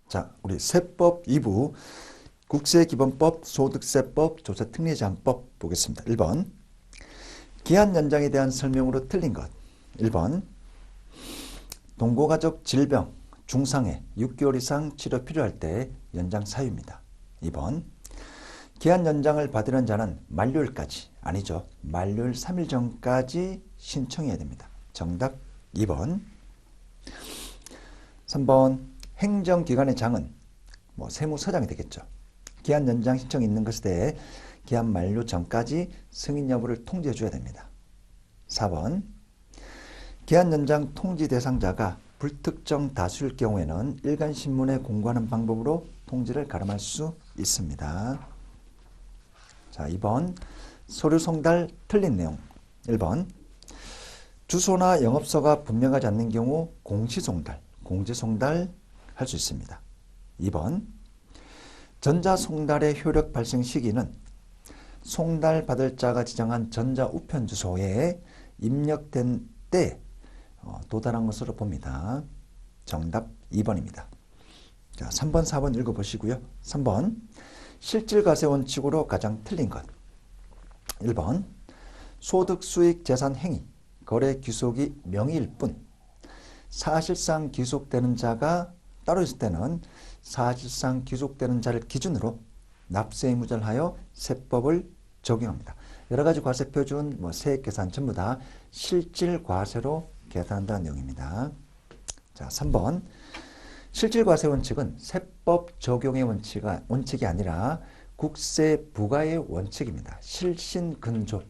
자, 우리 세법 2부 국세기본법, 소득세법, 조세특례제한법 보겠습니다. 1번 기한 연장에 대한 설명으로 틀린 것. 1번 동고가족 질병, 중상해 6개월 이상 치료 필요할 때 연장 사유입니다. 2번 기한 연장을 받으려는 자는 만료일까지, 아니죠, 만료일 3일 전까지 신청해야 됩니다. 정답 2번. 3번 행정기관의 장은 세무서장이 되겠죠. 기한 연장 신청이 있는 것에 대해 기한 만료 전까지 승인 여부를 통지해 줘야 됩니다. 4번 기한 연장 통지 대상자가 불특정 다수일 경우에는 일간신문에 공고하는 방법으로 통지를 가름할 수 있습니다. 자, 2번 서류 송달 틀린 내용. 1번 주소나 영업소가 분명하지 않는 경우 공시송달 할 수 있습니다. 2번 전자송달의 효력 발생 시기는 송달 받을 자가 지정한 전자우편 주소에 입력된 때 도달한 것으로 봅니다. 정답 2번입니다. 자, 3번, 4번 읽어보시고요. 3번 실질과세 원칙으로 가장 틀린 것. 1번 소득, 수익, 재산, 행위, 거래 귀속이 명의일 뿐 사실상 귀속되는 자가 따로 있을 때는 사실상 귀속되는 자를 기준으로 납세 의무자를 하여 세법을 적용합니다. 여러가지 과세 표준, 세액 계산 전부 다 실질 과세로 계산한다는 내용입니다. 자, 3번 실질 과세 원칙은 세법 적용의 원칙이 아니라 국세 부과의 원칙입니다. 실신근조,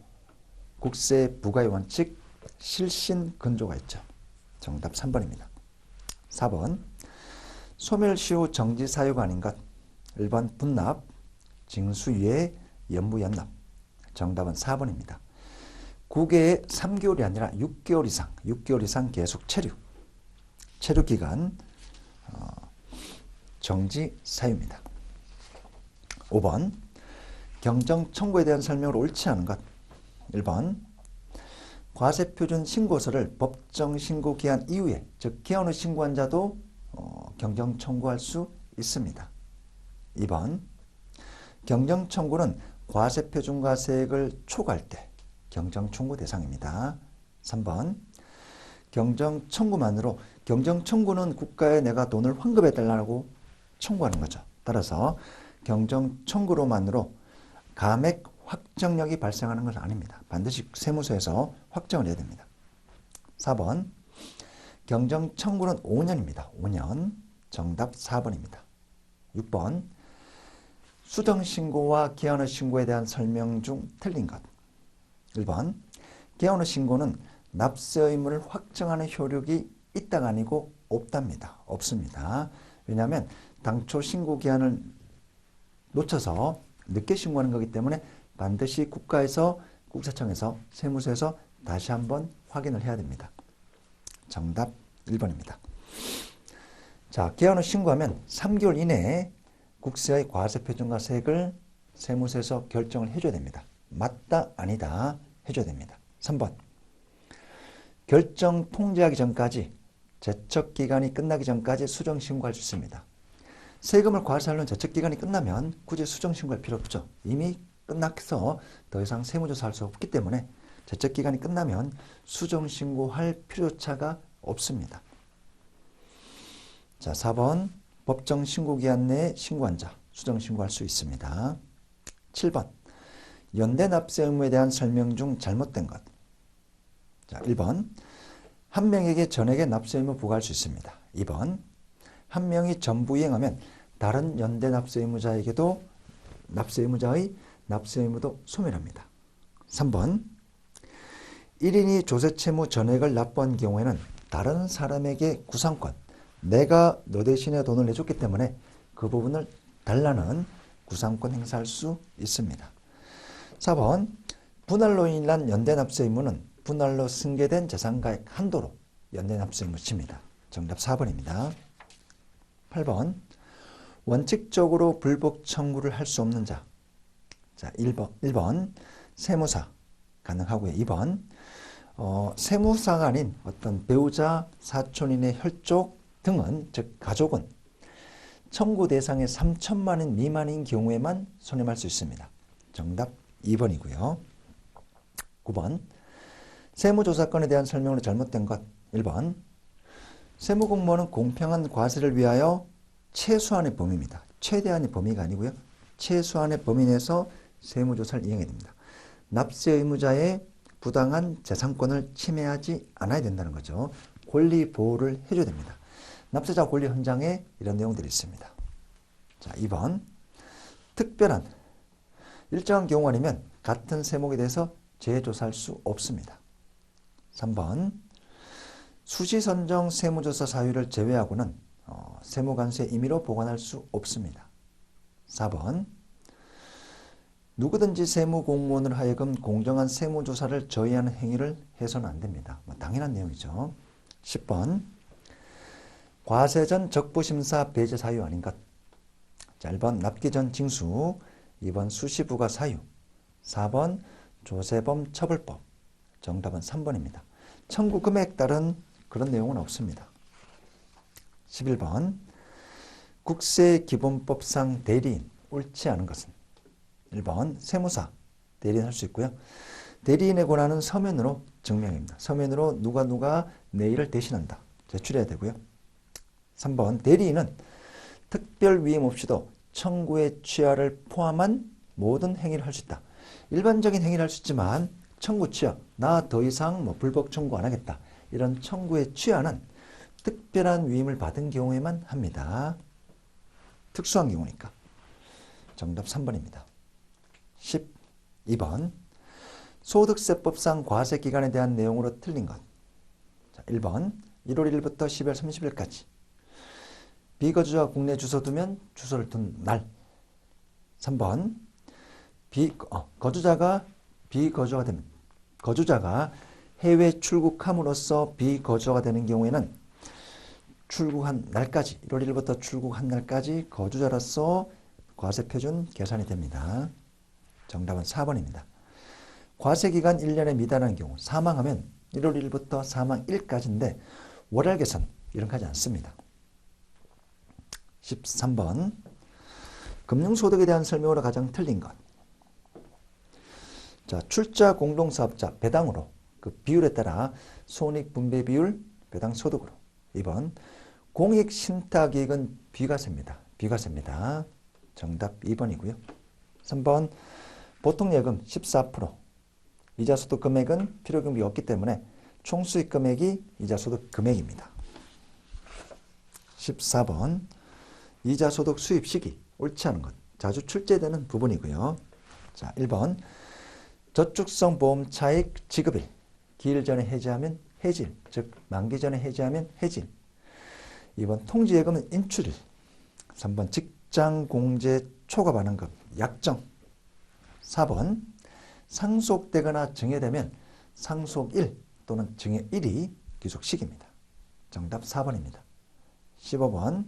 국세 부과의 원칙, 실신근조가 있죠. 정답 3번입니다. 4번 소멸시효 정지 사유가 아닌 것. 1번 분납, 징수유예, 연부연납. 정답은 4번입니다. 국외에 3개월이 아니라 6개월 이상 계속 체류 기간 정지 사유입니다. 5번 경정 청구에 대한 설명으로 옳지 않은 것. 1번 과세표준 신고서를 법정 신고 기한 이후에, 즉 기한 후 신고한 자도 경정 청구할 수 있습니다. 2번 경정 청구는 과세표준과세액을 초과할 때 경정 청구 대상입니다. 3번 경정 청구만으로, 경정 청구는 국가에 내가 돈을 환급해달라고 청구하는 거죠. 따라서 경정 청구로만으로 감액 확정력이 발생하는 것은 아닙니다. 반드시 세무서에서 확정을 해야 됩니다. 4번 경정 청구는 5년입니다. 5년. 정답 4번입니다. 6번 수정신고와 기한 후 신고에 대한 설명 중 틀린 것. 1번 기한 후 신고는 납세 의무를 확정하는 효력이 있다가 아니고 없답니다. 없습니다. 왜냐하면 당초 신고 기한을 놓쳐서 늦게 신고하는 거기 때문에 반드시 국가에서, 국세청에서, 세무서에서 다시 한번 확인을 해야 됩니다. 정답 1번입니다. 자, 기한 후 신고하면 3개월 이내에 국세의 과세표준과세액을 세무서에서 결정을 해줘야 됩니다. 맞다, 아니다 해줘야 됩니다. 3번 결정 통지하기 전까지, 제척기간이 끝나기 전까지 수정신고할 수 있습니다. 세금을 과세하려는 제척기간이 끝나면 굳이 수정신고할 필요 없죠. 이미 끝나서 더 이상 세무조사할 수 없기 때문에 제척기간이 끝나면 수정신고할 필요차가 없습니다. 자, 4번 법정 신고기한 내에 신고한 자 수정신고할 수 있습니다. 7번 연대 납세 의무에 대한 설명 중 잘못된 것. 자, 1번 한 명에게 전액의 납세 의무 부과할 수 있습니다. 2번 한 명이 전부 이행하면 다른 연대 납세 의무자에게도 납세 의무자의 납세 의무도 소멸합니다. 3번 1인이 조세채무 전액을 납부한 경우에는 다른 사람에게 구상권, 내가 너 대신에 돈을 내줬기 때문에 그 부분을 달라는 구상권 행사할 수 있습니다. 4번 분할로 인한 연대납세 의무는 분할로 승계된 재산가액 한도로 연대납세 의무 칩니다. 정답 4번입니다. 8번 원칙적으로 불복 청구를 할 수 없는 자. 자, 1번 세무사 가능하고요. 2번 세무사가 아닌 어떤 배우자, 사촌인의 혈족 등은, 즉 가족은 청구 대상의 3천만 원 미만인 경우에만 선임할 수 있습니다. 정답 2번이고요. 9번 세무조사건에 대한 설명으로 잘못된 것 1번 세무공무원은 공평한 과세를 위하여 최소한의 범위입니다. 최대한의 범위가 아니고요. 최소한의 범위 내에서 세무조사를 이행해야 됩니다. 납세 의무자의 부당한 재산권을 침해하지 않아야 된다는 거죠. 권리 보호를 해줘야 됩니다. 납세자 권리 헌장에 이런 내용들이 있습니다. 자, 2번 특별한 일정한 경우 아니면 같은 세목에 대해서 재조사할 수 없습니다. 3번 수시선정 세무조사 사유를 제외하고는 세무관수의 임의로 보관할 수 없습니다. 4번 누구든지 세무공무원을 하여금 공정한 세무조사를 저해하는 행위를 해서는 안 됩니다. 당연한 내용이죠. 10번 과세 전 적부심사 배제 사유 아닌 것. 자, 1번 납기 전 징수, 2번 수시부가 사유, 4번 조세범 처벌법. 정답은 3번입니다. 청구 금액에 따른 그런 내용은 없습니다. 11번 국세기본법상 대리인 옳지 않은 것은 1번 세무사 대리인 할 수 있고요. 대리인의 권한은 서면으로 증명입니다. 서면으로 누가 내 일을 대신한다. 제출해야 되고요. 3번 대리인은 특별 위임 없이도 청구의 취하를 포함한 모든 행위를 할 수 있다. 일반적인 행위를 할 수 있지만 청구 취하, 나 더 이상 불법 청구 안 하겠다. 이런 청구의 취하는 특별한 위임을 받은 경우에만 합니다. 특수한 경우니까. 정답 3번입니다. 12번 소득세법상 과세기간에 대한 내용으로 틀린 것. 자, 1번 1월 1일부터 12월 30일까지 비거주자가 국내 주소 두면 주소를 둔 날. 3번 거주자가 해외 출국함으로써 비거주자가 되는 경우에는 출국한 날까지 1월 1일부터 출국한 날까지 거주자로서 과세표준 계산이 됩니다. 정답은 4번입니다. 과세기간 1년에 미달하는 경우 사망하면 1월 1일부터 사망일까지인데 월할 계산 이런 거 하지 않습니다. 13번 금융소득에 대한 설명으로 가장 틀린 것. 자, 출자 공동사업자 배당으로 그 비율에 따라 손익분배 비율 배당 소득으로. 2번 공익신탁이익은 비과세입니다. 비과세입니다. 정답 2번이고요. 3번 보통예금 14%. 이자소득 금액은 필요금이 없기 때문에 총수익 금액이 이자소득 금액입니다. 14번 이자소득 수입 시기 옳지 않은 것. 자주 출제되는 부분이고요. 자, 1번 저축성 보험 차익 지급일 기일 전에 해지하면 해질, 즉 만기 전에 해지하면 해질. 2번 통지예금은 인출일. 3번 직장공제 초과 반환금 약정. 4번 상속되거나 증여되면 상속일 또는 증여일이 귀속시기입니다. 정답 4번입니다. 15번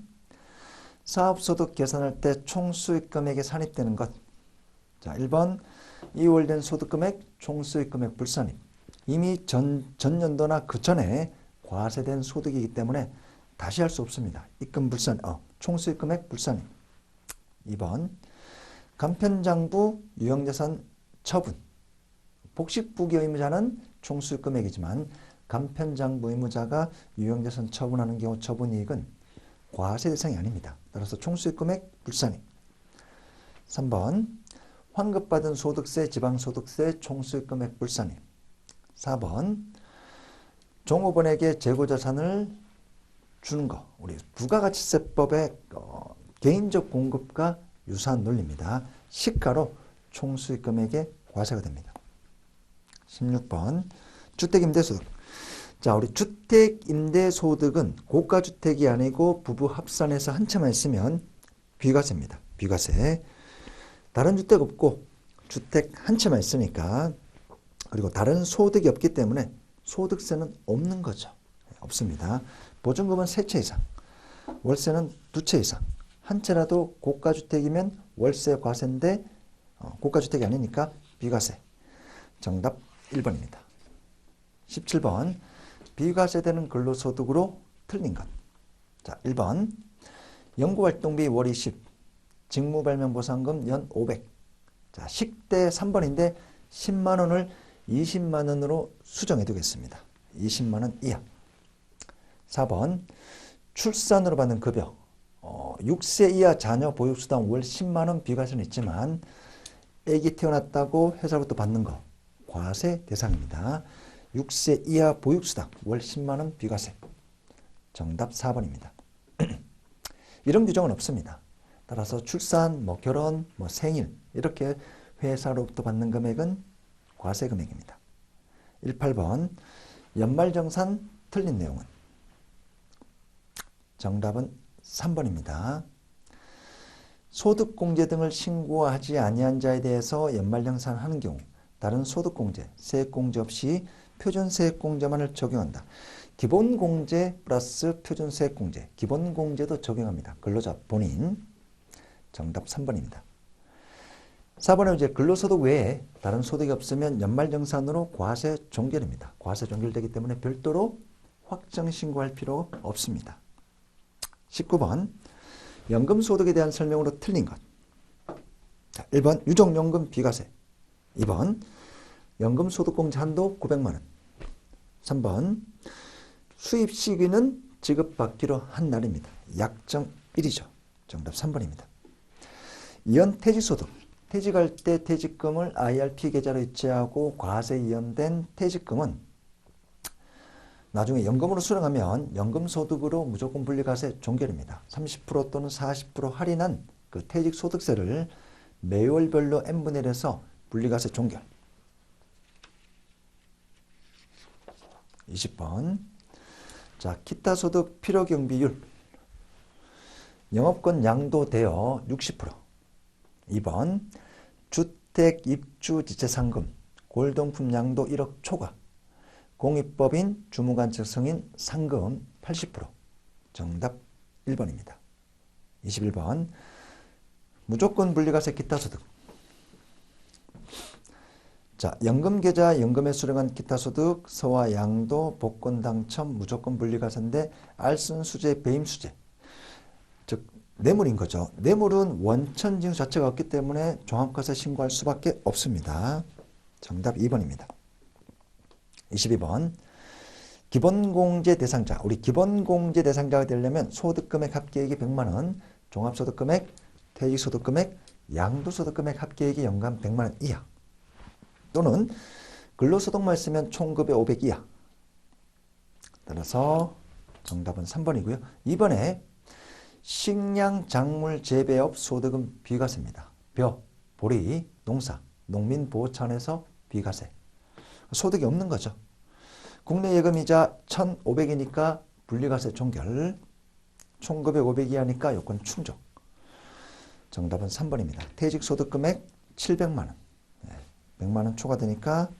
사업소득 계산할 때 총수익금액에 산입되는 것. 자, 1번 이월된 소득금액, 총수익금액 불산입. 이미 전년도나 그 전에 과세된 소득이기 때문에 다시 할 수 없습니다. 입금 불산, 총수익금액 불산입. 2번 간편장부 유형자산 처분. 복식부기 의무자는 총수익금액이지만 간편장부 의무자가 유형자산 처분하는 경우 처분이익은 과세 대상이 아닙니다. 따라서 총수익금액 불산입. 3번 환급받은 소득세, 지방소득세, 총수익금액 불산입. 4번 종업원에게 재고자산을 주는 거. 우리 부가가치세법의 개인적 공급과 유사한 논리입니다. 시가로 총수익금액에 과세가 됩니다. 16번 주택임대소득. 자, 우리 주택임대소득은 고가주택이 아니고 부부 합산해서 한 채만 있으면 비과세입니다. 비과세. 다른 주택 없고 주택 한 채만 있으니까, 그리고 다른 소득이 없기 때문에 소득세는 없는 거죠. 없습니다. 보증금은 3채 이상, 월세는 2채 이상. 한 채라도 고가주택이면 월세 과세인데 고가주택이 아니니까 비과세. 정답 1번입니다. 17번 비과세되는 근로소득으로 틀린 것. 자, 1번 연구활동비 월 20, 직무발명보상금 연 500. 자, 식대 3번인데 10만 원을 20만 원으로 수정해 두겠습니다. 20만 원 이하. 4번 출산으로 받는 급여. 6세 이하 자녀 보육수당 월 10만 원 비과세는 있지만 아기 태어났다고 회사로부터 받는 거 과세 대상입니다. 6세 이하 보육수당 월 10만 원 비과세. 정답 4번입니다. 이런 규정은 없습니다. 따라서 출산, 결혼, 생일 이렇게 회사로부터 받는 금액은 과세 금액입니다. 18번 연말정산 틀린 내용은? 정답은 3번입니다. 소득공제 등을 신고하지 아니한 자에 대해서 연말정산하는 경우 다른 소득공제, 세액공제 없이 표준세액공제만을 적용한다. 기본공제 플러스 표준세액공제, 기본공제도 적용합니다. 근로자 본인. 정답 3번입니다. 4번은 이제 근로소득 외에 다른 소득이 없으면 연말정산으로 과세 종결입니다. 과세 종결되기 때문에 별도로 확정신고할 필요 없습니다. 19번 연금소득에 대한 설명으로 틀린 것. 자, 1번 유족연금 비과세. 2번 연금소득공제 한도 900만 원. 3번 수입 시기는 지급받기로 한 날입니다. 약정일이죠. 정답 3번입니다. 2연 퇴직소득. 퇴직할 때 퇴직금을 IRP 계좌로 이체하고 과세 이연된 퇴직금은 나중에 연금으로 수령하면 연금소득으로 무조건 분리과세 종결입니다. 30% 또는 40% 할인한 그 퇴직소득세를 매월별로 n분의 1해서 분리과세 종결. 20번 자, 기타 소득 필요경비율. 영업권 양도되어 60%. 2번 주택 입주 지체상금 골동품 양도 1억 초과. 공익법인 주무관측 승인 상금 80%. 정답 1번입니다. 21번 무조건 분리과세 기타 소득. 자, 연금계좌 연금에 수령한 기타 소득, 서와 양도, 복권 당첨, 무조건 분리과세인데 알선수재, 배임수재. 즉 뇌물인 거죠. 뇌물은 원천징수 자체가 없기 때문에 종합과세 신고할 수밖에 없습니다. 정답 2번입니다. 22번 기본공제 대상자. 우리 기본공제 대상자가 되려면 소득금액 합계액이 100만 원, 종합소득금액, 퇴직소득금액, 양도소득금액 합계액이 연간 100만 원 이하 또는 근로소득만 있으면 총급의 500 이하. 따라서 정답은 3번이고요. 2번에 식량 작물 재배업 소득은 비과세입니다. 벼, 보리, 농사, 농민보호 차원에서 비과세. 소득이 없는 거죠. 국내 예금이자 1,500이니까 분리과세 종결. 총급의 500 이하니까 요건 충족. 정답은 3번입니다. 퇴직소득금액 700만 원. 100만 원 초과되니까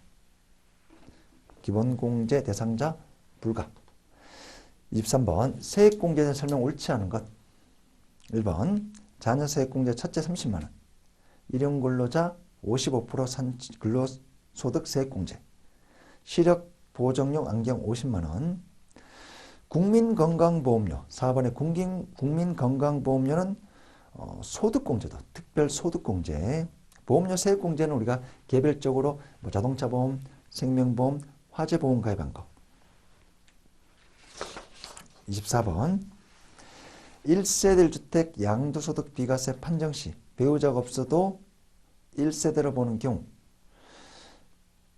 기본공제 대상자 불가. 23번 세액공제에 대한 설명 옳지 않은 것. 1번 자녀세액공제 첫째 30만 원. 일용근로자 55% 근로소득 세액공제. 시력보정용 안경 50만 원. 국민건강보험료. 4번의 국민건강보험료는 소득공제도 특별소득공제. 보험료 세액공제는 우리가 개별적으로 자동차보험, 생명보험, 화재보험 가입한 거. 24번 1세대 1주택 양도소득 비과세 판정 시 배우자가 없어도 1세대로 보는 경우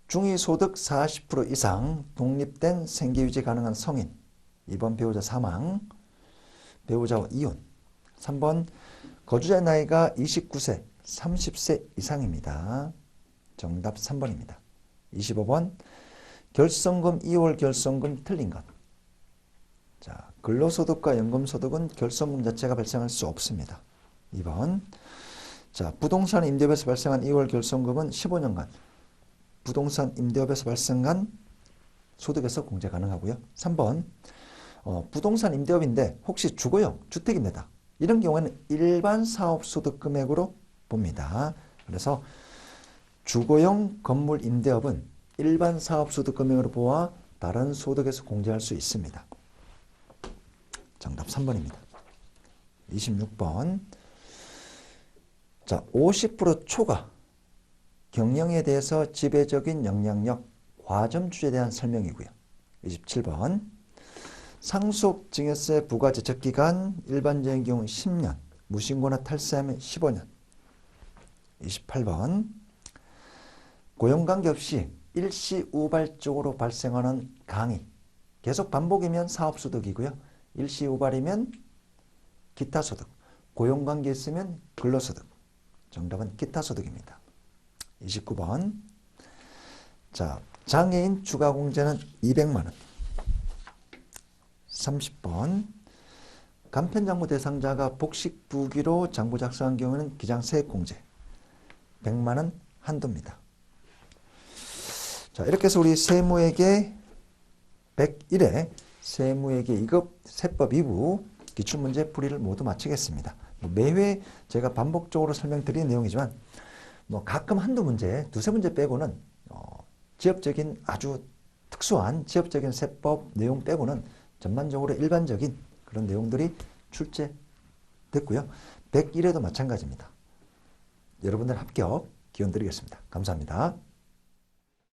중위소득 40% 이상 독립된 생계유지 가능한 성인. 2번 배우자 사망, 배우자와 이혼. 3번 거주자의 나이가 29세, 30세 이상입니다. 정답 3번입니다. 25번 결성금 2월 결성금 틀린 것. 자, 근로소득과 연금소득은 결성금 자체가 발생할 수 없습니다. 2번 자, 부동산 임대업에서 발생한 2월 결성금은 15년간 부동산 임대업에서 발생한 소득에서 공제 가능하고요. 3번 부동산 임대업인데 혹시 주거용 주택입니다. 이런 경우에는 일반 사업소득 금액으로 봅니다. 그래서 주거용 건물 임대업은 일반 사업소득 금액으로 보아 다른 소득에서 공제할 수 있습니다. 정답 3번입니다. 26번. 자, 50% 초과. 경영에 대해서 지배적인 영향력, 과점 주제에 대한 설명이고요. 27번. 상속 증여세 부과 제척기간 일반적인 경우 10년, 무신고나 탈세하면 15년. 28번. 고용관계 없이 일시우발적으로 발생하는 강의. 계속 반복이면 사업소득이고요. 일시우발이면 기타소득. 고용관계 있으면 근로소득. 정답은 기타소득입니다. 29번. 자, 장애인 추가공제는 200만원. 30번. 간편장부 대상자가 복식 부기로 장부 작성한 경우는 기장세액공제 100만원 한도입니다. 자, 이렇게 해서 우리 세무회계 101회 세무회계 2급 세법 2부 기출문제 풀이를 모두 마치겠습니다. 매회 제가 반복적으로 설명드리는 내용이지만 가끔 한두 문제, 두세 문제 빼고는 지역적인 아주 특수한 지역적인 세법 내용 빼고는 전반적으로 일반적인 그런 내용들이 출제됐고요. 101회도 마찬가지입니다. 여러분들 합격 기원 드리겠습니다. 감사합니다.